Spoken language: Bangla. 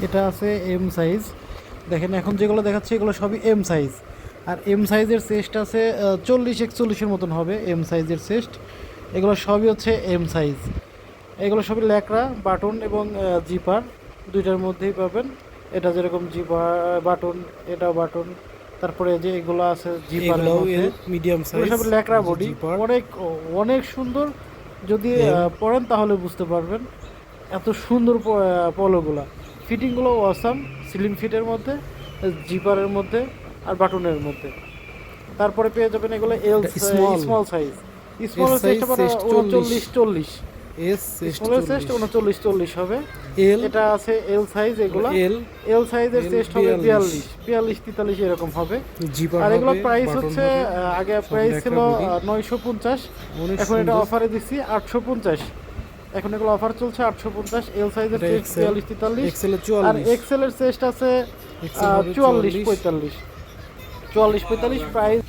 এটা আছে এম সাইজ। দেখেন এখন যেগুলো দেখাচ্ছে এগুলো সবই এম সাইজ। আর এম সাইজের চেস্ট আছে 40-41 মতন হবে এম সাইজের চেস্ট। এগুলো সবই হচ্ছে এম সাইজ। এগুলো সবই ল্যাকড়া, বাটন এবং জিপার দুইটার মধ্যেই পাবেন। এটা যেরকম জিপার বাটন, এটাও বাটন। তারপরে যে এগুলো আছে জিপারের এগুলাও মধ্যে, এল মিডিয়াম এগুলো সাইজ, সব ল্যাকড়া বডি, জিপার অনেক অনেক সুন্দর। যদি এম। পরেন তাহলে বুঝতে পারবেন এত সুন্দর পলোগুলা। ফিটিংগুলো অসাম, স্লিম ফিটের মধ্যে, জিপারের মধ্যে আর বাটনের মধ্যে। তারপরে পেয়ে যাবেন এগুলো এল এটা স্মল, স্মল সাইজ। এস স্মলের সাইজ সাইজটা আবার চেস্ট 40, 39-40। এস চেস্ট স্মলের সাইজ 40, 39-40 হবে। এল, এটা আছে এল সাইজ এগুলা। এল, এল সাইজের এল চেস্ট হবে 42, 42-43 এরকম হবে। জিপার আর এগুলো হবে, প্রাইস বাটন হচ্ছে হবে, আগে সব প্রাইস ছিল ল্যাকড়া বডি, 950, অনেক এখন এটা সুন্দর। অফারে দিচ্ছি 850। এখন এগুলো অফার চলছে 850। এল সাইজের এটা চেস্ট এক্সেল, 42-43। এক্সেলের আর 44, এক্সেলের চেস্ট আছে এক্সেল হবে 44, 44-45। 44-45 প্রাইস।